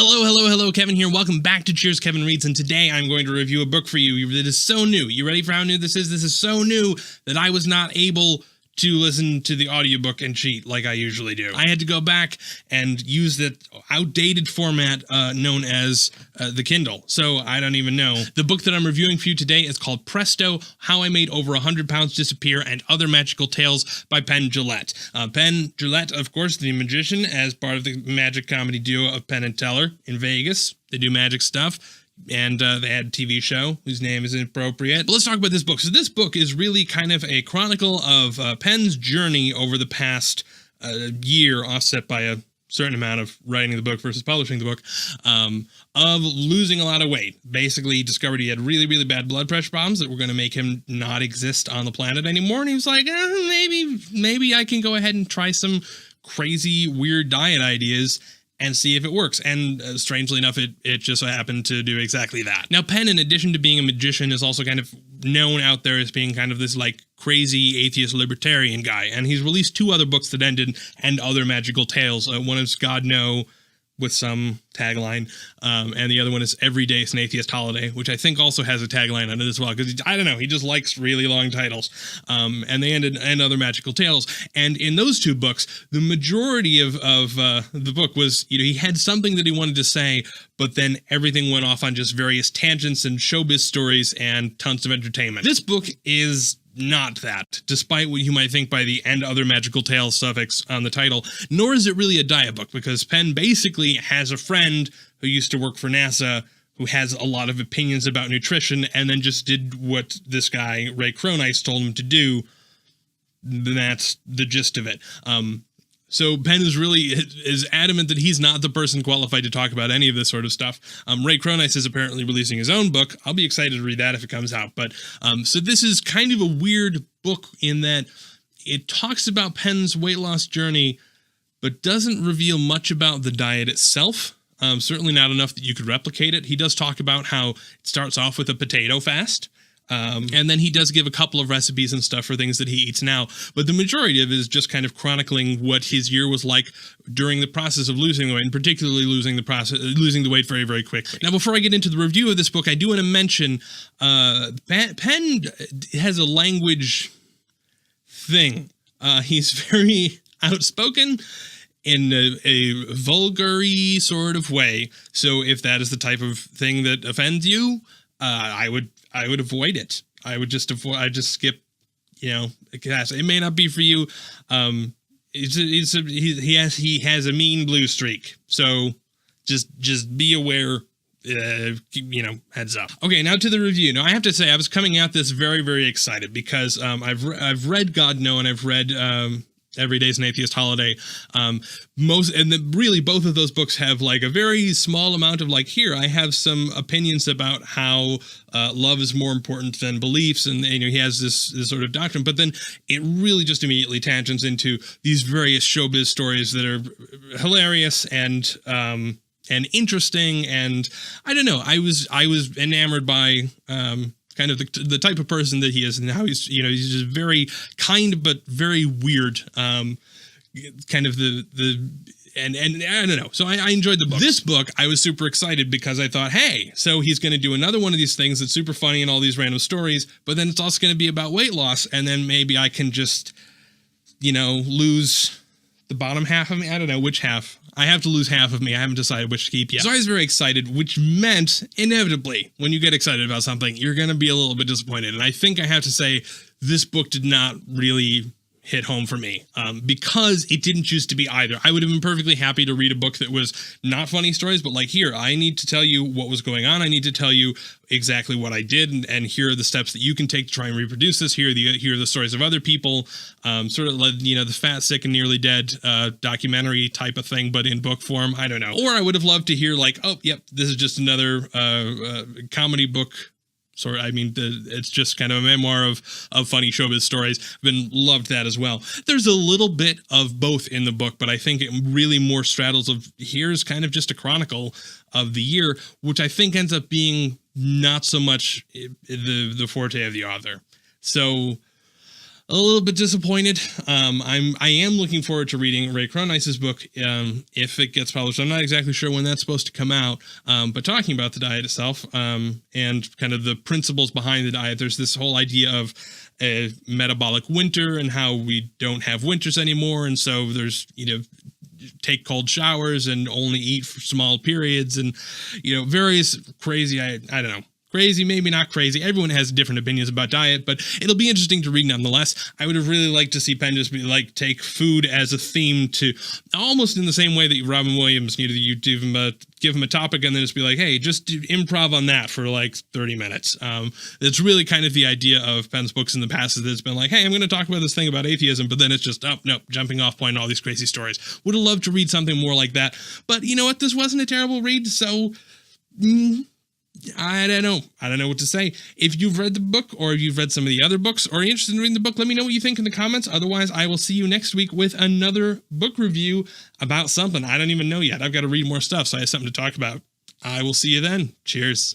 Hello, Kevin here. Welcome back to Cheers Kevin Reads, and today I'm going to review a book for you that is so new. You ready for how new this is? This is so new that I was not able to listen to the audiobook and cheat like I usually do. I had to go back and use the outdated format known as the Kindle. So I don't even know. The book that I'm reviewing for you today is called Presto, How I Made Over 100 Pounds Disappear and Other Magical Tales by Penn Jillette. Penn Jillette, of course, the magician, as part of the magic comedy duo of Penn and Teller in Vegas. They do magic stuff. And they had a TV show whose name is inappropriate. But let's talk about this book. So this book is really kind of a chronicle of Penn's journey over the past year, offset by a certain amount of writing the book versus publishing the book, of losing a lot of weight. Basically, he discovered he had really, really bad blood pressure problems that were going to make him not exist on the planet anymore. And he was like, maybe I can go ahead and try some crazy, weird diet ideas and see if it works. And strangely enough, it just so happened to do exactly that. Now, Penn, in addition to being a magician, is also kind of known out there as being kind of this like crazy atheist libertarian guy. And he's released two other books that ended and other magical tales. One is God No, with some tagline, and the other one is Every Day is an Atheist Holiday, which I think also has a tagline on it as well, because I don't know, he just likes really long titles. And they ended and other magical tales. And in those two books, the majority of the book was, he had something that he wanted to say, but then everything went off on just various tangents and showbiz stories and tons of entertainment. This book is not that, despite what you might think by the and other magical tales suffix on the title, nor is it really a diet book, because Penn basically has a friend who used to work for NASA who has a lot of opinions about nutrition and then just did what this guy, Ray Cronice, told him to do. That's the gist of it. So Penn is adamant that he's not the person qualified to talk about any of this sort of stuff. Ray Cronice is apparently releasing his own book. I'll be excited to read that if it comes out. But so this is kind of a weird book in that it talks about Penn's weight loss journey, but doesn't reveal much about the diet itself. Certainly not enough that you could replicate it. He does talk about how it starts off with a potato fast. And then he does give a couple of recipes and stuff for things that he eats now. But the majority of it is just kind of chronicling what his year was like during the process of losing the weight, and particularly losing the weight very, very quickly. Now, before I get into the review of this book, I do want to mention Penn has a language thing. He's very outspoken in a vulgar-y sort of way. So if that is the type of thing that offends you, I would avoid it. I'd just skip, it may not be for you. He has a mean blue streak. So just be aware, heads up. Okay, now to the review. Now I have to say I was coming at this very, very excited because I've read God No and I've read Every Day is an Atheist Holiday. Really both of those books have like a very small amount of like, here, I have some opinions about how love is more important than beliefs. And, he has this sort of doctrine, but then it really just immediately tangents into these various showbiz stories that are hilarious and interesting. And I don't know, I was enamored by, kind of the type of person that he is, and how he's just very kind but very weird. Kind of and I don't know. So I enjoyed the book. This book, I was super excited because I thought, hey, so he's going to do another one of these things that's super funny and all these random stories, but then it's also going to be about weight loss, and then maybe I can just, lose the bottom half of me. I don't know which half. I have to lose half of me. I haven't decided which to keep yet. So I was very excited, which meant, inevitably, when you get excited about something, you're going to be a little bit disappointed. And I think I have to say, this book did not really hit home for me, because it didn't choose to be either. I would have been perfectly happy to read a book that was not funny stories, but like, here, I need to tell you what was going on. I need to tell you exactly what I did, and here are the steps that you can take to try and reproduce this. Here are the stories of other people, sort of like, the Fat, Sick, and Nearly Dead documentary type of thing, but in book form. I don't know. Or I would have loved to hear like, oh, yep, this is just another comedy book. It's just kind of a memoir of funny showbiz stories. I've loved that as well. There's a little bit of both in the book, but I think it really more straddles of here's kind of just a chronicle of the year, which I think ends up being not so much the forte of the author. So a little bit disappointed. I am looking forward to reading Ray Cronnice's book if it gets published. I'm not exactly sure when that's supposed to come out, but talking about the diet itself and kind of the principles behind the diet, there's this whole idea of a metabolic winter and how we don't have winters anymore, and so there's take cold showers and only eat for small periods, and various crazy I don't know. Crazy, maybe not crazy. Everyone has different opinions about diet, but it'll be interesting to read nonetheless. I would have really liked to see Penn just be take food as a theme to almost in the same way that Robin Williams, you give him a topic and then just be like, hey, just do improv on that for 30 minutes. It's really kind of the idea of Penn's books in the past, is that it's been like, hey, I'm going to talk about this thing about atheism, but then it's just, oh, no, jumping off point, all these crazy stories. Would have loved to read something more like that, but you know what? This wasn't a terrible read, so I don't know. I don't know what to say. If you've read the book or if you've read some of the other books or are interested in reading the book, let me know what you think in the comments. Otherwise, I will see you next week with another book review about something. I don't even know yet. I've got to read more stuff, so I have something to talk about. I will see you then. Cheers.